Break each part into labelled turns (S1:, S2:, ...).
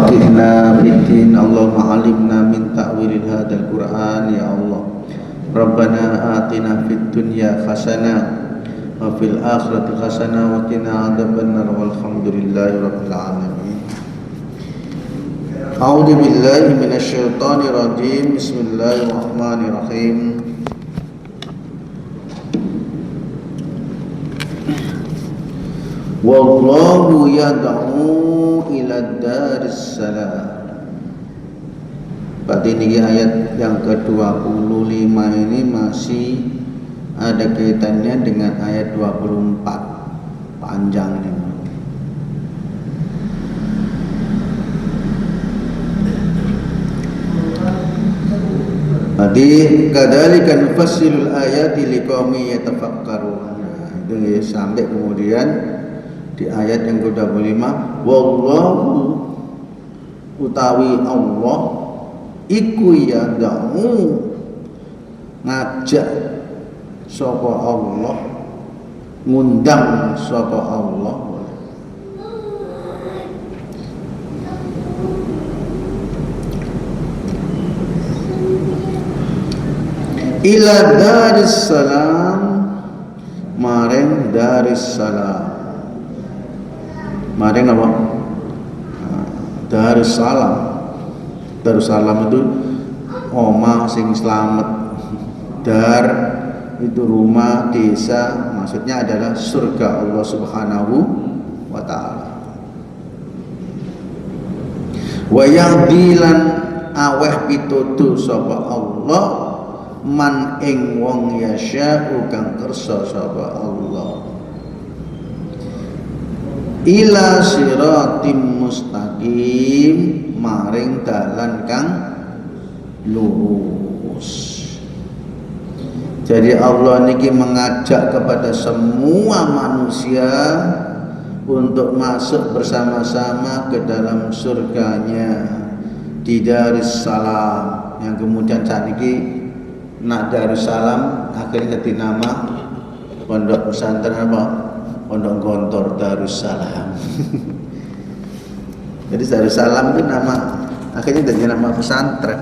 S1: faqi'na fiddin Allahumma alimna min ta'wil hadal Qur'an ya Allah. Rabbana atina fid dunya hasanah wa fil akhirati hasanah wa qina adzabannar walhamdulillahi rabbil alamin. A'udzu billahi minasyaitonir rajim. Bismillahirrahmanirrahim. Wallahu yad'u ila daris salam. Berarti ini ayat yang ke-25 ini masih ada kaitannya dengan ayat 24. Panjang ini. Berarti kadzalika nufassilul ayati liqaumin yatafakkarun. Nah, itu ya, sampai kemudian di ayat yang ke-25, wallahu utawi Allah iku yad'u ngajak sapa Allah, ngundang sapa Allah ila daris salam, maring daris salam. Maring apa? Darussalam. Darussalam itu omah sing slamet. Dar itu rumah, desa, maksudnya adalah surga Allah Subhanahu wa taala. Wa yahdilan aweh pitutu sapa Allah man ing wong yasya'u kang kersa sapa Allah. Ila siratim mustaqim, maring dalan kang lurus. Jadi Allah niki mengajak kepada semua manusia untuk masuk bersama-sama ke dalam surganya di Darussalam, yang kemudian saat ini nak Darussalam akhirnya jadi nama pondok pesantren apa? Pondok Gontor Darussalam. Jadi Darussalam itu nama, akhirnya jadi nama pesantren.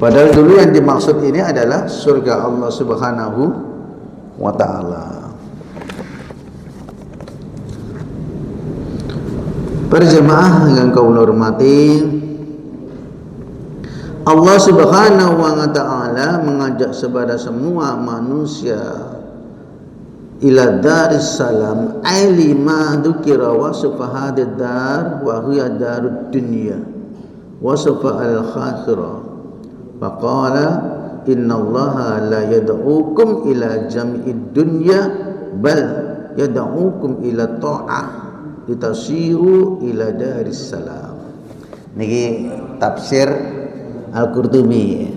S1: Padahal dulu yang dimaksud ini adalah surga Allah Subhanahu wa taala. Para jemaah yang kau hormati, Allah Subhanahu wa ta'ala mengajak kepada semua manusia ila daris salam ay lima dzukira wa sufahadid dar wa huwa darud dunya wa sufa'al akhirah. Faqala innallaha la yad'ukum ila jam'id dunya bal yad'ukum ila ta'ah litasiru ila daris salam. Niki tafsir Al-Qurtubi.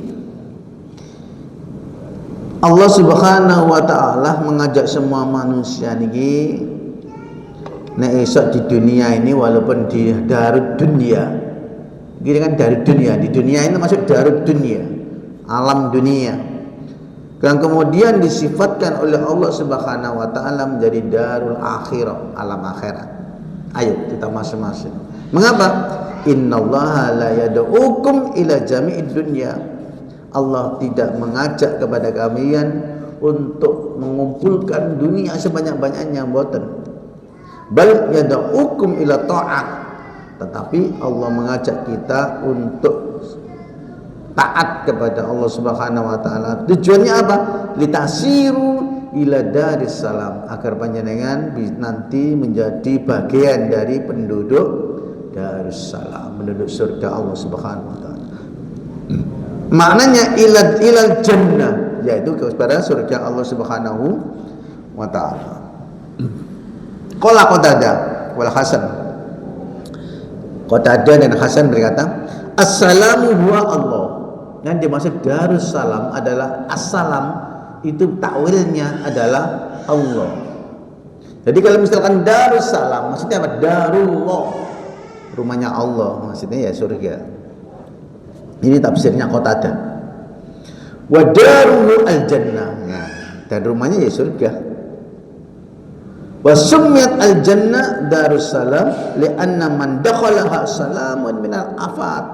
S1: Allah Subhanahu wa taala mengajak semua manusia niki nek esok di dunia ini, walaupun di darud dunia. Gini kan darud dunia, di dunia ini masuk darud dunia, alam dunia. Dan kemudian disifatkan oleh Allah Subhanahu wa taala menjadi darul akhirah, alam akhirat. Ayo kita masing-masing. Mengapa? Innallaha la yad'ukum ila jami'id dunya. Allah tidak mengajak kepada kalian untuk mengumpulkan dunia sebanyak-banyaknya, mboten. Bal yad'ukum ila ta'ah. Tetapi Allah mengajak kita untuk taat kepada Allah Subhanahu wa taala. Tujuannya apa? Litasiru ila daris salam, agar panjenengan nanti menjadi bagian dari penduduk Darussalam, penduduk surga Allah Subhanahu wa taala. Maknanya ilal jannah, yaitu kepada surga Allah Subhanahu wa taala. Qala Qatadah wal Hasan. Qatadah dan Hasan berkata, "Assalamu huwa Allah." Yang dimaksud Darussalam adalah assalam, itu takwilnya adalah Allah. Jadi kalau misalkan Darussalam maksudnya apa? Darullah, rumahnya Allah, maksudnya ya surga. Ini tafsirnya Qatadah. Wa daruhu al-jannah. Nah, dan rumahnya ya surga. Wa summiyat al-jannah Darussalam li'anna man dakhalaha salamun minal afat.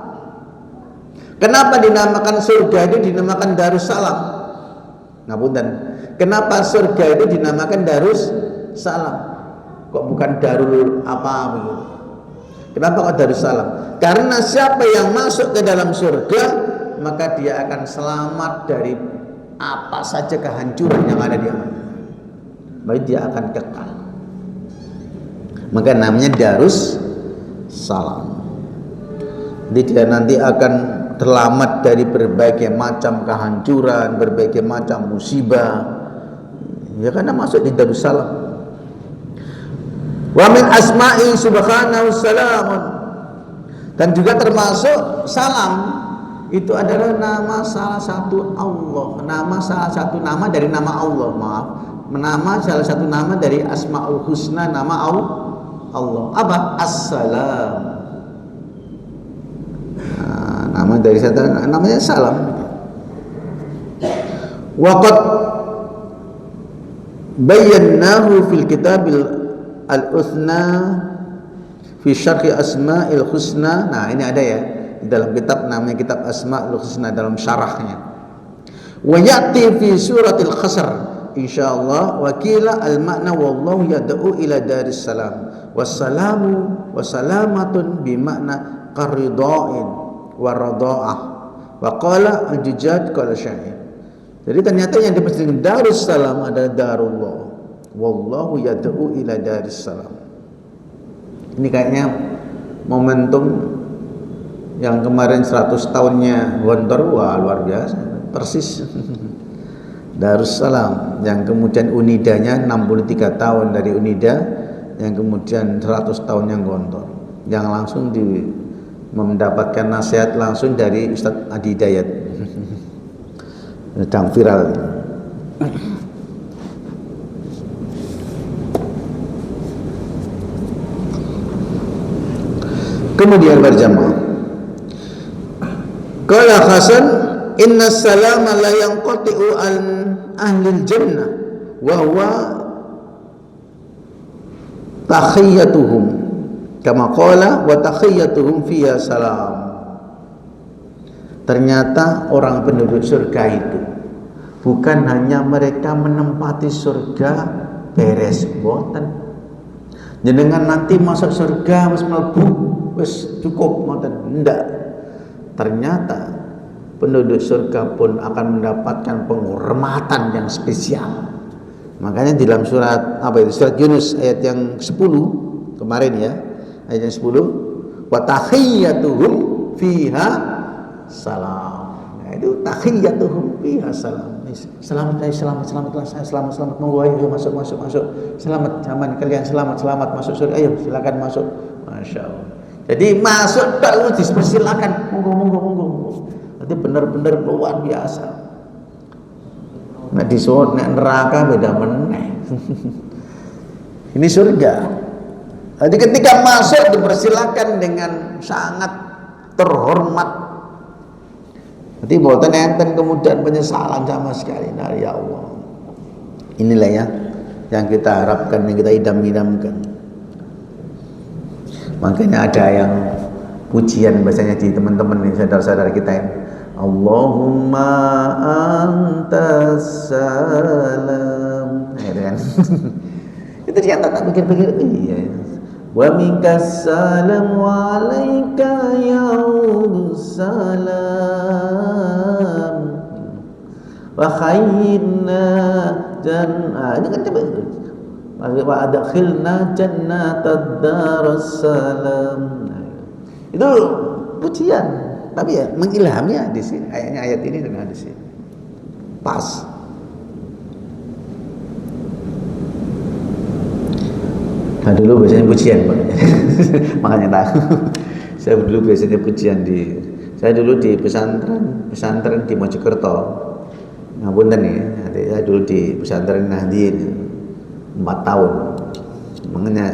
S1: Kenapa dinamakan surga itu dinamakan Darussalam? Ngapunten. Kenapa surga itu dinamakan Darussalam? Kok bukan Darul apa begitu? Kenapa kok Darussalam? Karena siapa yang masuk ke dalam surga, maka dia akan selamat dari apa saja kehancuran yang ada di alam. Baik dia akan kekal. Maka namanya Darussalam. Jadi dia nanti akan terlamat dari berbagai macam kehancuran, berbagai macam musibah. Ya karena masuk di Darussalam. Wa min asma'i subhanahu salamun. Dan juga termasuk salam itu adalah nama salah satu Allah, nama salah satu nama dari nama Allah, maaf, nama salah satu nama dari Asmaul Husna, nama Allah. Apa? Assalam. Nah, nama dari satu namanya salam. Waqad bayyanahu fil kitabil al-uthna fi syarhi asma'il husna. Nah, ini ada ya di dalam kitab namanya kitab Asma'ul Husna dalam syarahnya. Wa ya'ti fi suratil Qasr insyaallah wa qila al-ma'na wallahu yad'u ila Darussalam wassalamu wassalamatun bi makna qarida'in wa rada'ah wa qala al-Jujaj qala syair. Jadi ternyata yang dimaksud Darussalam adalah Darullah, wallahu yad'u ila Darussalam. Ini kayaknya momentum yang kemarin 100 tahunnya Gontor, wah luar biasa, persis. Darussalam yang kemudian Unidanya 63 tahun dari Unida, yang kemudian 100 tahunnya Gontor, yang langsung mendapatkan nasihat langsung dari Ustadz Adi Hidayat. Sedang viral. Kemudian berjamaah. Qala Hasan, inna salama la yanqati'u an ahlil jannah wa huwa tahiyyatuhum kama qala wa tahiyyatuhum fiha salam. Ternyata orang penduduk surga itu bukan hanya mereka menempati surga beres boten. Jenengan nanti masuk surga wis mlebu wis cukup ngoten, ndak. Ternyata penduduk surga pun akan mendapatkan penghormatan yang spesial. Makanya di dalam surat apa itu? Surat Yunus ayat yang 10 kemarin ya, ayat yang 10, wa tahiyyatuhum fiha salam. Nah, itu tahiyyatuhum fiha salam. Selamat monggo ayo masuk. Selamat zaman kalian selamat masuk surga. Ayo silakan masuk. Masya Allah. Jadi masuk kalau dipersilakan monggo. Nanti benar-benar luar biasa. Nah di neraka beda meneh. Ini surga. Jadi ketika masuk dipersilakan dengan sangat terhormat. Jadi mboten enten kemudian penyesalan sama sekali. Nah ya Allah. Inilah ya yang kita harapkan, yang kita idam-idamkan. Makanya ada yang pujian bahasanya di teman-teman ini, saudara-saudara kita yang Allahumma antas salam. Nah, itu kan. Itu yang tak pikir-pikir iya. Wa minkas salam wa alaika ya salam wa khairna jannah. Ini kan coba wa adkhilna jannatad darussalam. Itu pujian, tapi ya mengilhami di sini ayat ini dengan di sini. Pas. Nah dulu biasanya pujian makanya tahu. Saya dulu biasanya pujian saya dulu di pesantren di Mojokerto. Ngapunten nih, saya dulu di pesantren Nahdien 4 tahun. Makanya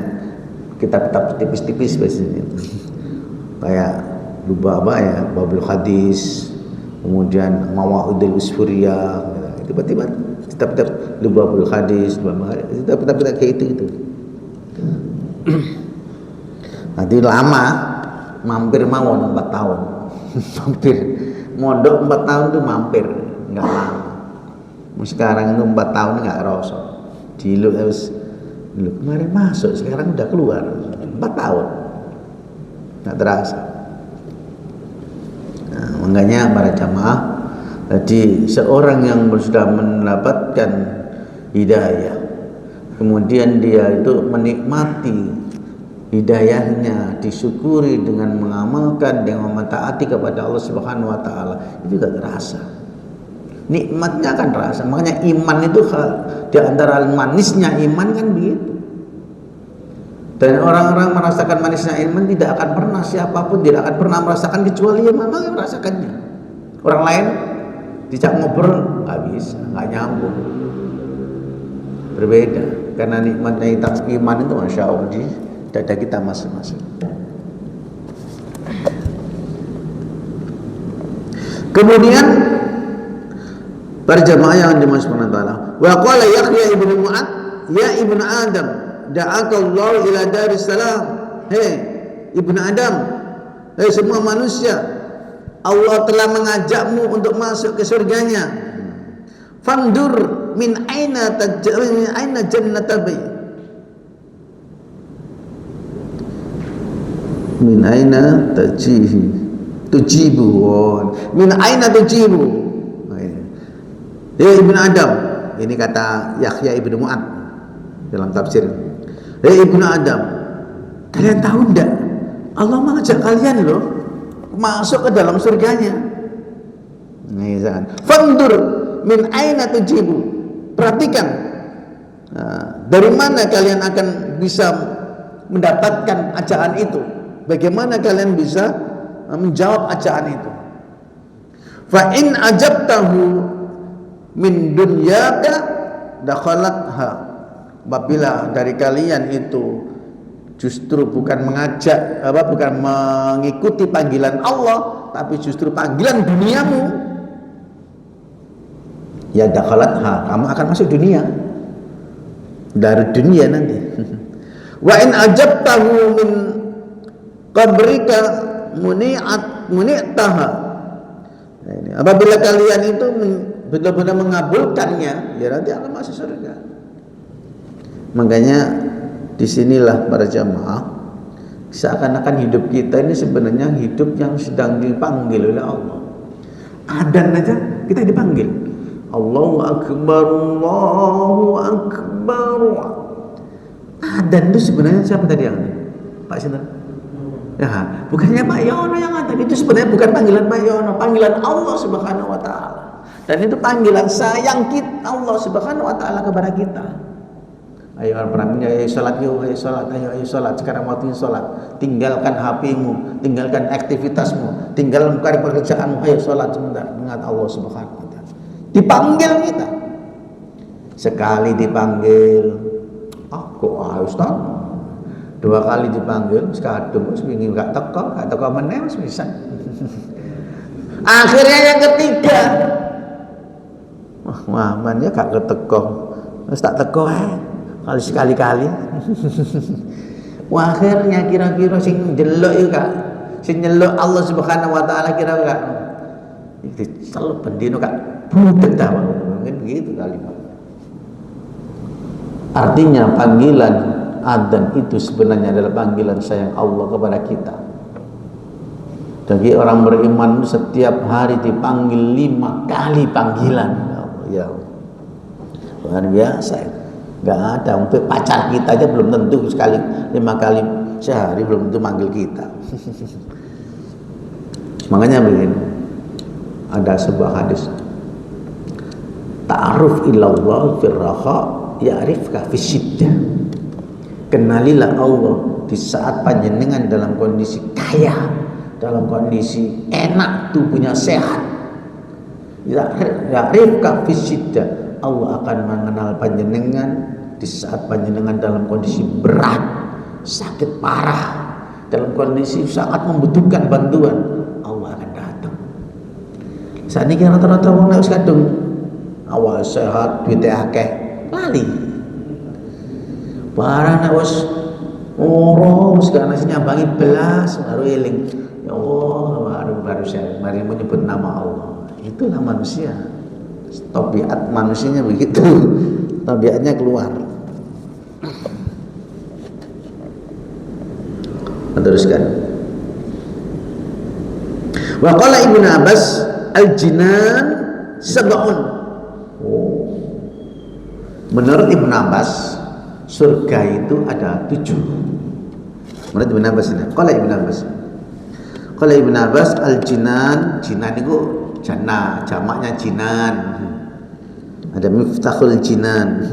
S1: kitab-kitab tipis-tipis biasanya. Kayak apa ya, Babul Hadis, kemudian Mawaidul Usfuriyah, tiba-tiba kitab-kitab Babul Hadis, kitab-kitab kayak itu. Nanti lama mampir mawon 4 tahun. Mampir mondok 4 tahun tuh mampir, enggak lama. Sekarang itu 4 tahun enggak rasa. Diluk harus lu kemarin masuk, sekarang udah keluar 4 tahun. Enggak terasa. Nah, makanya para jamaah, jadi seorang yang sudah mendapatkan hidayah, kemudian dia itu menikmati hidayahnya, disyukuri dengan mengamalkan, dengan mentaati kepada Allah Subhanahu wa taala, itu juga terasa. Nikmatnya akan terasa. Makanya iman itu di antara manisnya iman kan begitu. Dan orang-orang merasakan manisnya iman tidak akan pernah, siapapun tidak akan pernah merasakan kecuali yang memang yang merasakannya. Orang lain dijak ngobrol nggak bisa, nggak nyambung. Berbeda, karena nikmatnya iman itu masya Allah di dada kita masing-masing. Kemudian para jamaah yang dimaksud Allah, wa qala Yahya ibnu Mu'ad, ya ibnu Adam, da'aka Allah ila daris salam. Hei ibnu Adam, hei semua manusia, Allah telah mengajakmu untuk masuk ke surganya. Fandur min aina jannatabi, min aina tujibu, min aina tujibu. Hei ibnu Adam, ini kata Yahya ibnu Mu'ad dalam tafsir. Hei ibnu Adam, kalian tahu enggak, Allah mengajak kalian loh masuk ke dalam surganya. Fandur min aina tujibu, perhatikan dari mana kalian akan bisa mendapatkan ajakan itu, bagaimana kalian bisa menjawab ajakan itu. Fa in ajabtahu min dunyaka dakhalatha, apabila dari kalian itu justru bukan mengajak bukan mengikuti panggilan Allah, tapi justru panggilan duniamu, ya dakhalatha, kamu akan masuk dunia, dari dunia nanti. Wa in ajabtahu min qabrika muni'taha, apabila kalian itu benar-benar mengabulkannya, ya nanti akan masuk surga. Makanya disinilah para jamaah, seakan-akan hidup kita ini sebenarnya hidup yang sedang dipanggil oleh Allah. Adzan aja kita dipanggil, Allahu Akbar, Allahu Akbar. Adzan itu sebenarnya siapa tadi yang ada? Pak Sinten? Ya, bukannya Pak Yono yang ada. Itu sebenarnya bukan panggilan Pak Yono, panggilan Allah Subhanahu wa taala. Dan itu panggilan sayang kita Allah Subhanahu wa taala kepada kita. Ayo ayo salat yuk, ayo salat, ayo salat. Sekarang waktunya salat. Tinggalkan HP-mu, tinggalkan aktivitasmu, tinggalkan pekerjaanmu, ayo salat sebentar, ingat Allah Subhanahu wa taala. Dipanggil kita. Sekali dipanggil, kok Ustaz? 2 kali dipanggil, sekadung seminggu gak teko meneh wis bisa. Akhirnya yang ketiga, wah, man ya gak keteko. Wis tak teko kali sekali-kali. Wah, akhirnya kira-kira sing ndelok iku gak, sing nyeluk Allah Subhanahu wa taala kira gak iki celep bendino gak budek ta, mungkin begitu kali. Artinya panggilan adzan itu sebenarnya adalah panggilan sayang Allah kepada kita. Bagi orang beriman setiap hari dipanggil 5 kali panggilan. Ya, luar biasa. Gak ada, untuk pacar kita aja belum tentu sekali 5 kali sehari belum tentu manggil kita. Makanya begini, ada sebuah hadis, ta'aruf ilallah firraha ya'rifka fisyiddah. Kenalilah Allah di saat panjenengan dalam kondisi kaya, dalam kondisi enak, tubuhnya sehat. Ya'rifka fisyiddah, Allah akan mengenal panjenengan di saat panjenengan dalam kondisi berat, sakit parah, dalam kondisi sangat membutuhkan bantuan, Allah akan datang. Saat ini rata-rata orang harus kadung awal sehat, duitnya akeh, lali. Barang Terus karena nyambangi belas baru eling. Ya Allah, baru saya mari menyebut nama Allah. Itulah manusia. Tabiat manusianya begitu. Tabiatnya keluar. Teruskan. Wa qala Ibnu Abbas al-jinan sab'un. Menurut Ibnu Abbas surga itu ada 7. Menurut Ibnu Abbas ini. Qala Ibnu Abbas al-jinan, jinan itu jannah, jamaknya jinan. Ada miftahul jinan.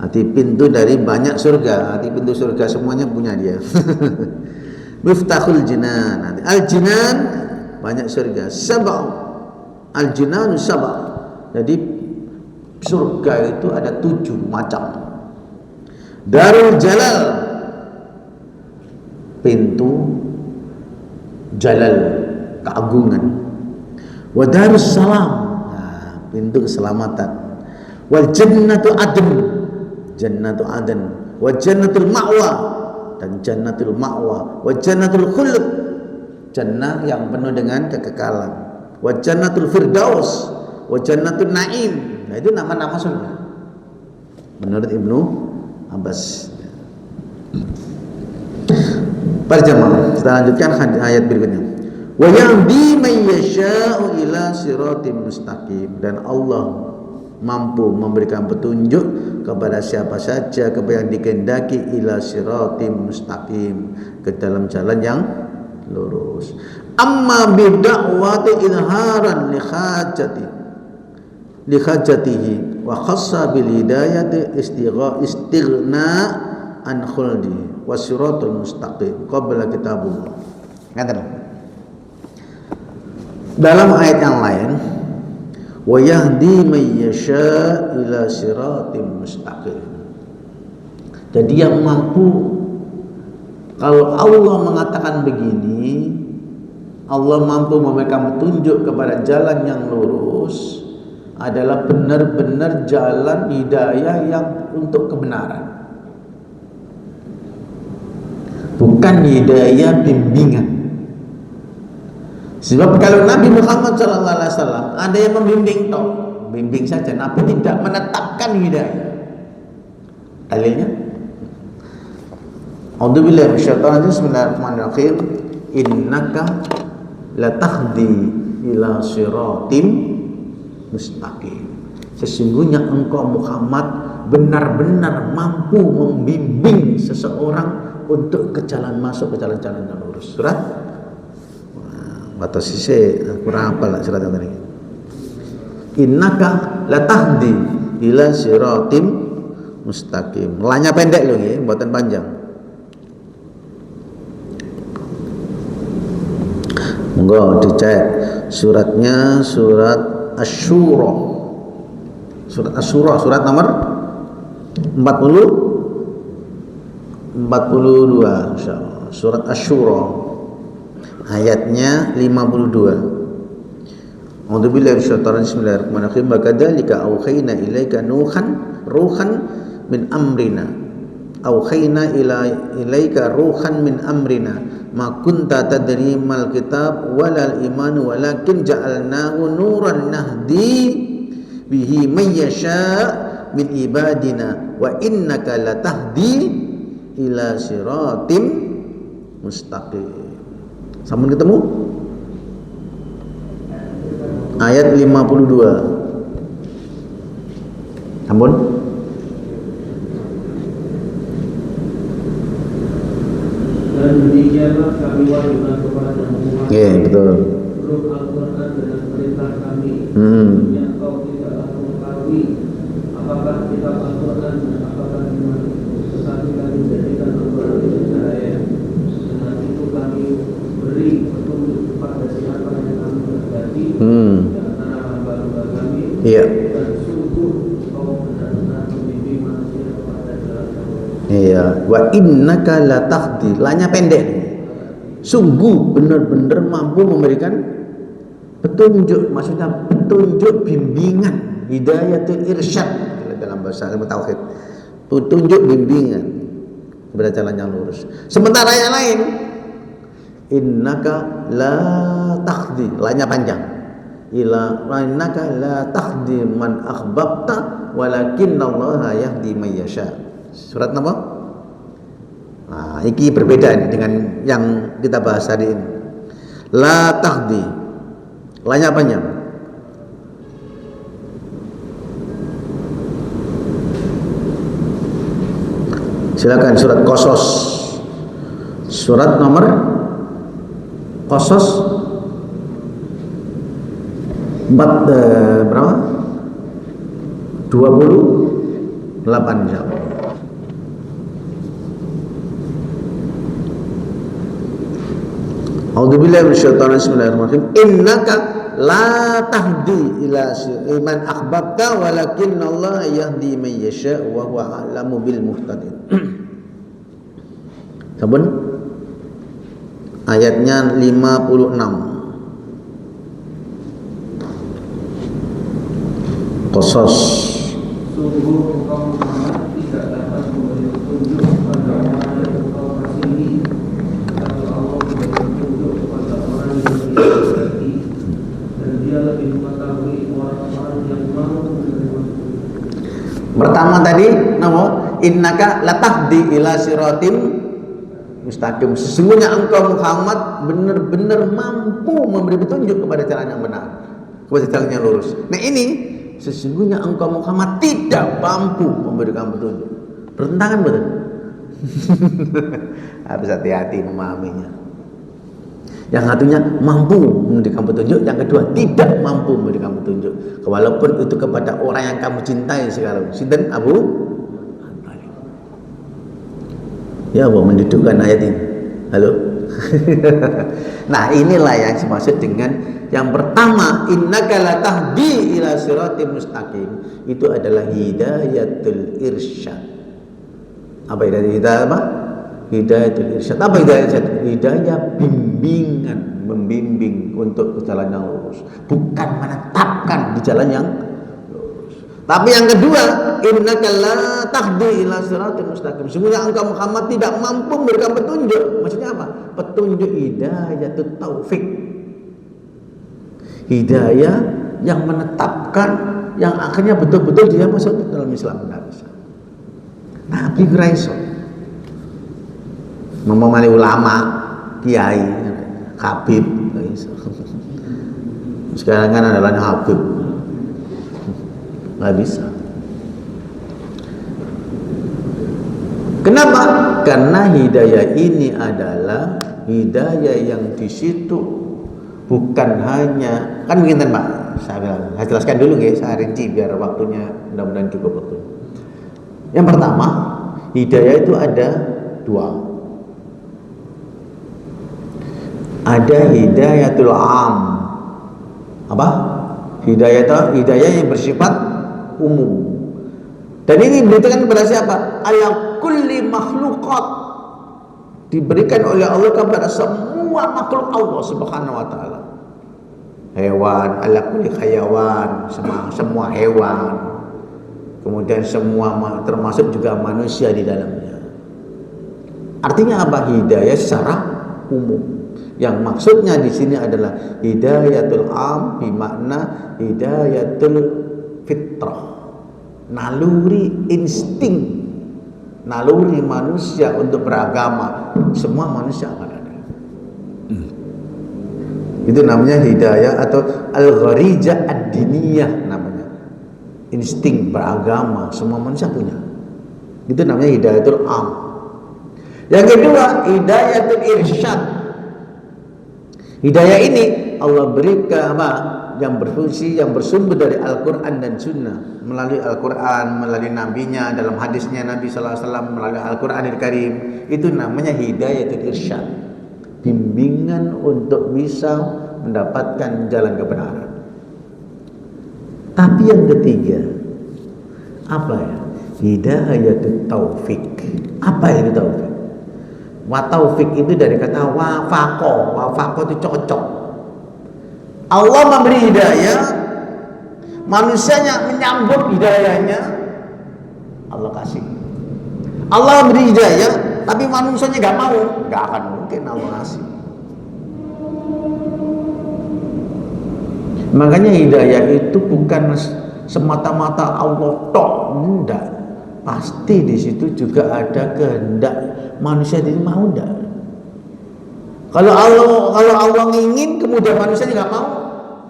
S1: Arti pintu dari banyak surga. Arti pintu surga semuanya punya dia. Miftahul jinan. Al-jinan banyak surga. Sab'u. Al-jinanu sab'u. Jadi surga itu ada 7 macam. Darul Jalal, pintu Jalal, keagungan. Wa Darus Salam, pintu keselamatan. Wal Jannatu Adn, Jannatu Adn. Wa Jannatul Ma'wa, dan Jannatul Ma'wa. Wa Jannatul Khuld, jannah yang penuh dengan kekekalan. Wa Jannatul Firdaus, wa Jannatul Naim. Nah, itu nama-nama surga menurut Ibnu Abbas. Para jamaah, kita lanjutkan ayat berikutnya. Wa yahdi man yasha'u ila siratim mustaqim, dan Allah mampu memberikan petunjuk kepada siapa saja kepada yang dikehendaki ila siratim mustaqim, ke dalam jalan yang lurus. Amma bid'awati idharan li hajatihi wa khassa bil hidayati istighna an khuldi wasiratul mustaqim qabla kitabullah. Katakan dalam ayat yang lain, wa yahdi man yasha ila siratim mustaqim. Jadi yang mampu, kalau Allah mengatakan begini, Allah mampu memberikan petunjuk kepada jalan yang lurus, adalah benar-benar jalan hidayah yang untuk kebenaran, bukan hidayah bimbingan. Sebab kalau Nabi Muhammad SAW ada yang membimbing toh, bimbing saja, Nabi tidak menetapkan hidayah. Dalilnya A'udzubillahi minasyaitonir rajim. Bismillahirrahmanirrahim. Innaka latahdi ila siratim mustaqim. Sesungguhnya engkau Muhammad benar-benar mampu membimbing seseorang untuk ke jalan masuk ke jalan-jalan yang lurus. Surat batas sisi kurang apa lah surat yang tadi. Innaka latahdi ila siratim mustaqim. Lanya pendek loh ya, buatan panjang. Monggo dicek suratnya, surat Asy-Syura. Surat Asy-Syura, surat nomor 42 insyaallah. Surat Asy-Syura ayatnya 52. A'udzubillahi minasyaitonir rajim. Bismillahirrahmanirrahim. Bakadzalika auhayna ilaika ruhan min amrina. Auhayna ilaika ruhan min amrina. Ma kunta tadri mal kitab walal iman walakin ja'alnahu nuran nahdi bihi may yasha min ibadina wa innaka latahdi ila siratim mustaqim. Sampun ketemu? Ayat 52. Sampun?
S2: Dan demikianlah kami wajibkan kepada Muhammad.
S1: Betul.
S2: Huruf Al-Quran dengan perintah kami. Yang kau tidaklah mengetahui apakah kitab Al-Quran dan apakah iman. Tetapi kami jadikan Al-Quran dengan cahaya. Dengan itu kami beri petunjuk kepada siapa yang kami kehendaki di antara hamba-hamba kami. Dan sungguh kau benar-benar membimbing manusia kepada jalan yang lurus.
S1: Wa innaka latahdi, lanya pendek. Sungguh benar-benar mampu memberikan petunjuk, maksudnya petunjuk bimbingan, hidayatul irsyad dalam bahasa ilmu tauhid. Petunjuk bimbingan kepada jalan yang lurus. Sementara yang lain, innaka la tahdi, lainnya panjang. Innaka la tahdi man ahbabta walakinallaha yahdi may yasha. Surat nama? Nah, ini berbeda dengan yang kita bahas hari ini. La tahdi, lainnya panjang. Silakan surat Qasas. Surat nomor Qasas 4 berapa? 28 jam. A'udzubillahi minasyaitonir rajim. Bismillahirrahmanirrahim. Innaka la tahdi ila man ahbabta walakinallaha yahdi man yasha wa huwa a'lamu bil muhtadin. Saben ayatnya 56. Qasas.
S2: Sungguh engkau Muhammad tidak dapat memberi petunjuk kepada orang yang engkau kasihi, tapi Allah memberi petunjuk kepada orang yang Dia kehendaki, dan Dia lebih mengetahui orang-orang yang mau menerima petunjuk.
S1: Pertama tadi nama innaka latahdi ila siratim mustaqim. Sesungguhnya engkau Muhammad benar-benar mampu memberi petunjuk kepada jalan yang benar, kepada jalan yang lurus. Nah ini sesungguhnya engkau Muhammad tidak mampu memberikan petunjuk. Bertentangan betul. Harus hati-hati memahaminya. Yang satunya mampu memberikan petunjuk, yang kedua tidak mampu memberikan petunjuk. Walaupun itu kepada orang yang kamu cintai sekarang. Sinten Abu Talib. Ya Allah, mendudukkan ayat ini. Halo. Nah inilah yang dimaksud dengan yang pertama, innaka latahdi ila siratim mustaqim. Itu adalah hidayatul irsyad. Apa hidayah apa? Hidayatul irsyad. Apa hidayah irsyad? Hidayah bimbingan, membimbing untuk ke jalan yang lurus, bukan menetapkan di jalan yang lurus. Tapi yang kedua, innaka latahdi ila siratim mustaqim. Sesungguhnya engkau Muhammad tidak mampu memberikan petunjuk. Maksudnya apa? Petunjuk hidayatul taufik. Hidayah yang menetapkan, yang akhirnya betul-betul dia masuk dalam Islam. Nabi Quraiso memamali ulama, kiai, habib. Sekarang kan adalah habib, nggak bisa. Kenapa? Karena hidayah ini adalah hidayah yang di situ bukan hanya, kan begini Pak, saya jelaskan dulu ya, saya rinci biar waktunya mudah-mudahan cukup waktu. Yang pertama, hidayah itu ada dua. Ada hidayatul am. Apa? Hidayah yang bersifat umum. Dan ini diberikan kepada siapa? Ala kulli makhluqat. Diberikan oleh Allah kepada semua makhluk Allah Subhanahu wa taala. Hewan, ala kulli hayawan, semua hewan. Kemudian semua termasuk juga manusia di dalamnya. Artinya apa? Hidayah secara umum. Yang maksudnya di sini adalah hidayatul am bermakna hidayatul fitrah. Naluri insting, naluri manusia untuk beragama, semua manusia akan ada. Itu namanya hidayah atau al-gharijah ad-diniyah namanya. Insting beragama semua manusia punya. Itu namanya hidayatul am. Yang kedua, hidayatul irsyad. Hidayah ini Allah berikan apa? Yang berfungsi, yang bersumber dari Al-Quran dan Sunnah, melalui Al-Quran, melalui nabinya, dalam hadisnya Nabi SAW, melalui Al-Quranil Karim. Itu namanya hidayatul irsyad, bimbingan untuk bisa mendapatkan jalan kebenaran. Tapi yang ketiga, apa ya? Hidayatul taufik. Apa itu taufik? Wa taufik itu dari kata wafaqo. Wafaqo itu cocok. Allah memberi hidayah, manusianya menyambut hidayahnya, Allah kasih. Allah memberi hidayah, tapi manusianya nggak mau, nggak akan mungkin Allah ngasih. Makanya hidayah itu bukan semata-mata Allah tok, enggak. Pasti di situ juga ada kehendak manusia ini mau enggak. Kalau Allah ingin kemudian manusia nggak mau,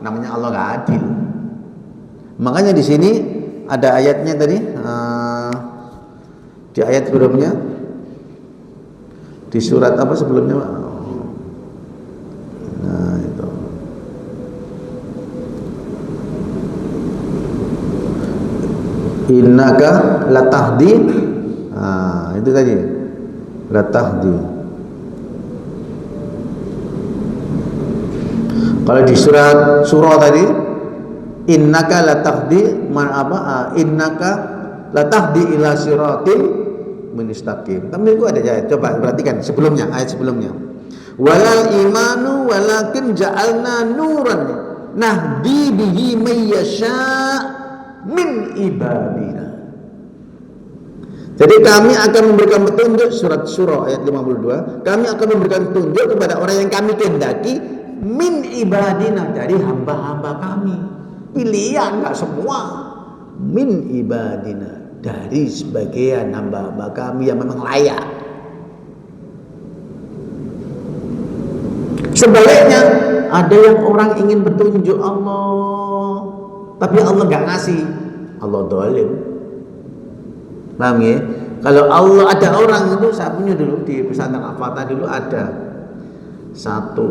S1: namanya Allah nggak adil. Makanya di sini ada ayatnya tadi, di ayat sebelumnya, di surat apa sebelumnya, Pak? Nah itu. Innaka latahdi, itu tadi latahdi. Kalau di surat surah tadi, innaka latahdi innaka latahdi ila siratim mustaqim. Tapi itu ada ayat, coba perhatikan sebelumnya, ayat sebelumnya. Walal imanu walakin ja'alna nuran nahdi bihi may yasha' min ibadina. Jadi kami akan memberikan petunjuk, surat surah ayat 52, kami akan memberikan petunjuk kepada orang yang kami kehendaki min ibadina, dari hamba-hamba kami. Pilihan, enggak semua. Min ibadina, dari sebagian hamba-hamba kami yang memang layak. Sebaliknya ada yang orang ingin petunjuk Allah, tapi Allah nggak ngasih, Allah dolim. Paham ya? Kalau Allah, ada orang itu, saya punya dulu di pesantren Al-Fatah dulu ada satu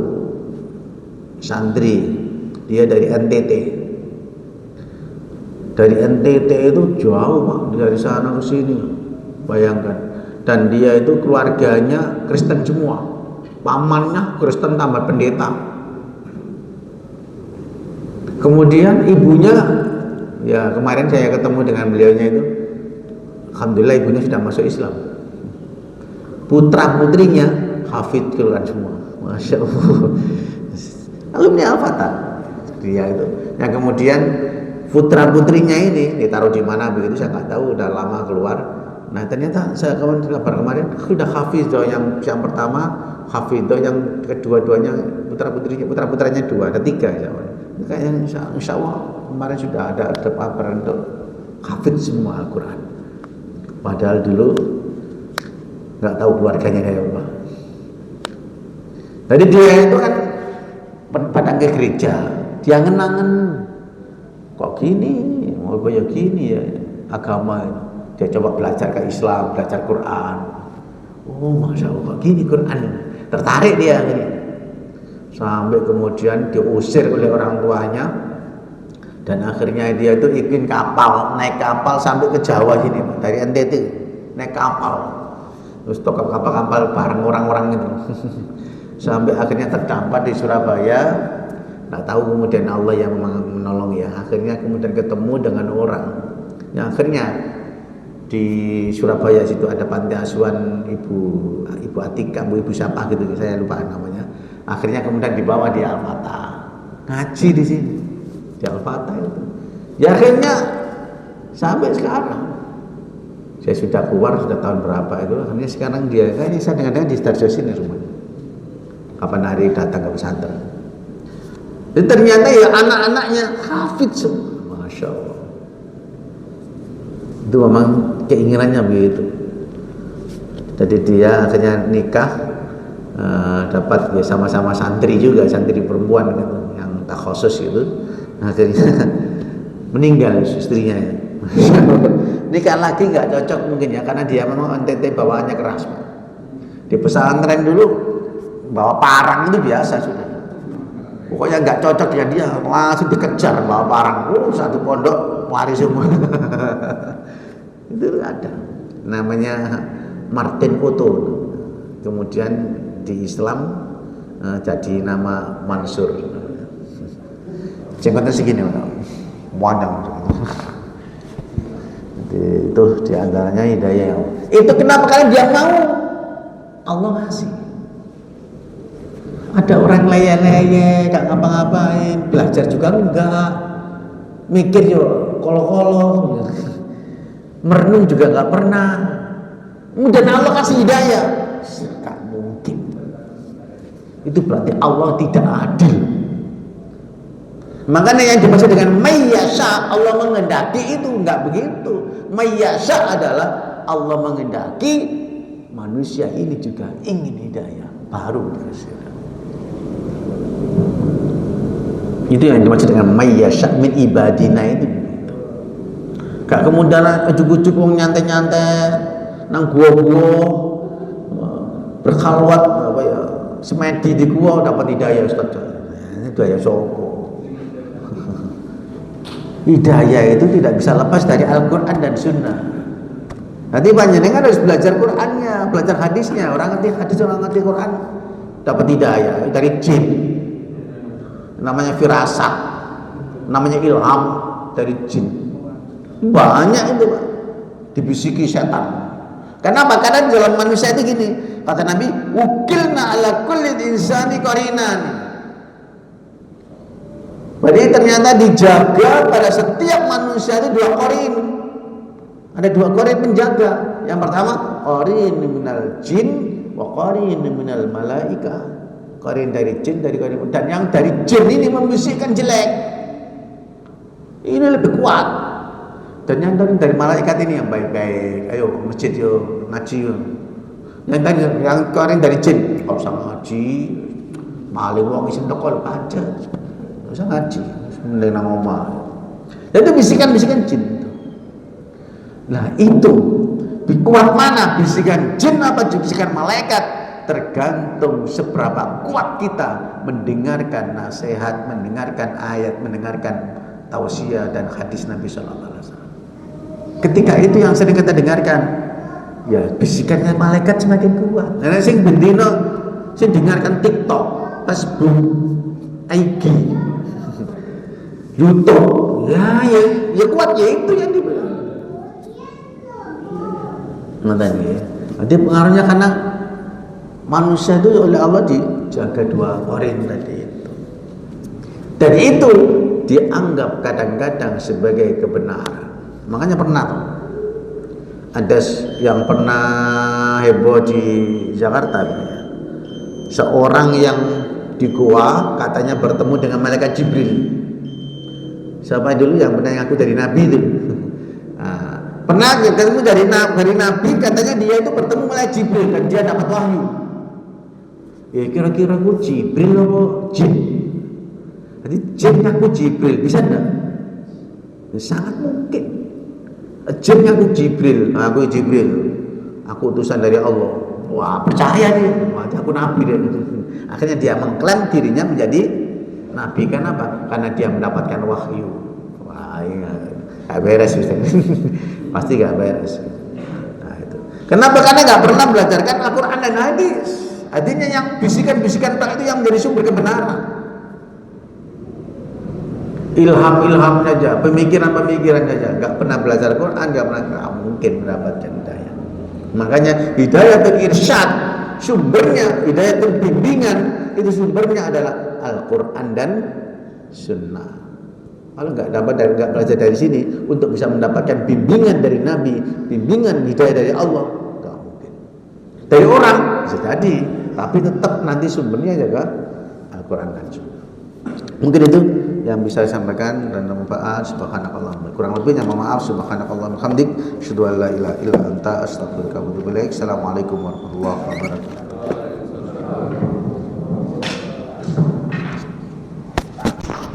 S1: santri, dia dari NTT. Dari NTT itu jauh Pak, dari sana ke sini, bayangkan. Dan dia itu keluarganya Kristen semua, pamannya Kristen tambah pendeta. Kemudian ibunya, ya kemarin saya ketemu dengan beliaunya itu, alhamdulillah ibunya sudah masuk Islam. Putra putrinya hafid Quran semua, masya Allah, alumni Al-Fatah dia itu. Yang kemudian putra putrinya ini ditaruh di mana begitu saya nggak tahu, udah lama keluar. Nah ternyata saya kabar kemarin sudah hafiz doh, yang pertama hafiz doh, yang kedua-duanya putra putranya dua, ada tiga ya. Kayaknya insya Allah kemarin sudah ada kabar untuk hafiz semua Al-Quran. Padahal dulu nggak tahu keluarganya kayak apa. Jadi dia itu kan pada ke gereja, dia ngenangen kok gini, mau kayak gini ya agama. Dia coba belajar ke Islam, belajar Quran. Oh masya Allah, gini Quran, tertarik dia ini. Sampai kemudian diusir oleh orang tuanya, dan akhirnya dia itu ingin naik kapal sampai ke Jawa sini, dari NTT naik kapal, terus kapal bareng orang-orang itu sampai akhirnya terdampar di Surabaya. Nggak tahu kemudian Allah yang menolong ya, akhirnya kemudian ketemu dengan orang yang akhirnya di Surabaya situ ada panti asuhan Ibu Atika, Ibu siapa gitu, saya lupa namanya. Akhirnya kemudian dibawa di Al-Fatah, ngaji di sini di Al-Fatah itu. Ya akhirnya sampai sekarang, saya sudah keluar sudah tahun berapa itu, akhirnya sekarang dia kayaknya saya dengar di Sidoarjo sini rumahnya. Kapan hari datang ke pesantren. Dan ternyata ya anak-anaknya hafidz semua, masya Allah. Itu memang keinginannya begitu. Jadi dia akhirnya nikah, dapat ya sama-sama santri juga, santri perempuan gitu, yang tak khusus itu. Akhirnya meninggal istrinya ya. Nikah lagi nggak cocok mungkin ya, karena dia memang NTT bawaannya keras Pak. Di pesantren dulu bawa parang itu biasa sudah. Pokoknya nggak cocok ya, dia langsung dikejar bawa parang. Satu pondok lari semua. Itu ada namanya Martin Otto. Kemudian di Islam jadi nama Mansur. Jenggotnya segini panjang. Itu diantaranya hidayah. Itu kenapa kalian dia mau? Allah ngasih. Ada orang leye-leye, gak ngapa-ngapain, belajar juga enggak, mikir yo kolo-kolo, merenung juga gak pernah. Kemudian Allah kasih hidayah. Tak mungkin. Itu berarti Allah tidak adil. Makanya yang dimaksud dengan mayyasha, Allah menghendaki, itu enggak begitu. Mayyasha adalah Allah menghendaki, manusia ini juga ingin hidayah, baru dikasih. Itu yang dimaksud dengan mayyasha min ibadina itu. Gak kemudian ujuk-ujuk nyantai-nyantai nang gua-gua berkhalwat apa ya, semedi di gua dapat hidayah Ustaz. Ini hidayah soko. Hidayah itu tidak bisa lepas dari Al-Quran dan Sunnah. Nanti panjenengan harus belajar Qurannya, belajar hadisnya. Orang ngerti hadis, orang ngerti Quran, dapat hidayah dari jin. Namanya firasat, namanya ilham dari jin. Banyak itu Pak, dibisiki setan. Kenapa? Karena di dalam manusia itu gini, kata Nabi, ukilna ala kulli insani qarinan. Berarti ternyata dijaga pada setiap manusia itu dua qarin. Ada dua qarin penjaga. Yang pertama, qarin minal jin wa qarin minal malaika. Qarin dari jin, dari qarin. Dan yang dari jin ini membisikkan jelek. Ini lebih kuat. Dan yang dari malaikat ini yang baik-baik. Ayo ke masjid yuk, ngaji yuk. Yang qarin dari jin, enggak usah ngaji. Maling wong isin tekol aja. Usah ngaji, mendengar ngomong. Dan itu bisikan-bisikan jin. Nah itu kuat mana bisikan jin apa bisikan malaikat, tergantung seberapa kuat kita mendengarkan nasihat, mendengarkan ayat, mendengarkan tausiah dan hadis Nabi Sallallahu Alaihi Wasallam. Ketika itu yang sering kita dengarkan, ya bisikannya malaikat semakin kuat. Nah, sing bendino, sing dengarkan TikTok, Facebook, IG, YouTube, ya kuat ya itu yang dibilang. Makanya, nanti pengaruhnya karena manusia itu oleh Allah dijaga dua qarin tadi itu. Dan itu dianggap kadang-kadang sebagai kebenaran. Makanya pernah tuh, ada yang pernah heboh di Jakarta, seorang yang di gua katanya bertemu dengan malaikat Jibril. Siapa dulu yang pernah ngaku dari Nabi itu? Nah, pernah ketemu dari Nabi, katanya dia itu bertemu malaikat Jibril dan dia dapat wahyu. Ya kira-kira aku Jibril apa jin? Jadi jin ngaku Jibril bisa enggak? Ya, sangat mungkin. Jin ngaku Jibril, aku Jibril, aku utusan dari Allah. Wah percaya nih, wah aku Nabi deh. Akhirnya dia mengklaim dirinya menjadi Nabi. Kenapa? Karena dia mendapatkan wahyu. Wah, gak beres pasti gak beres. Nah, itu. Kenapa? Karena gak pernah belajarkan Al-Quran dan hadis. Artinya yang bisikan-bisikan itu yang menjadi sumber kebenaran. Ilham saja, pemikiran saja. Gak pernah belajar Quran, gak mungkin mendapatkan hidayah. Makanya hidayah itu irsyad, sumbernya hidayah itu bimbingan, itu sumbernya adalah Al-Quran dan Sunnah. Kalau nggak belajar dari sini untuk bisa mendapatkan bimbingan dari Nabi, bimbingan hidayah dari Allah, nggak mungkin. Dari orang bisa jadi, tapi tetap nanti sumbernya juga Al-Quran dan Sunnah. Mungkin itu yang bisa saya sampaikan dan bermanfaat. Subhanakallahumma, kurang lebihnya mohon maaf. Subhanakallahumma hamdik, asyhadu an la ilaha illa anta, astaghfiruka wa atubu ilaik. Assalamualaikum warahmatullahi wabarakatuh.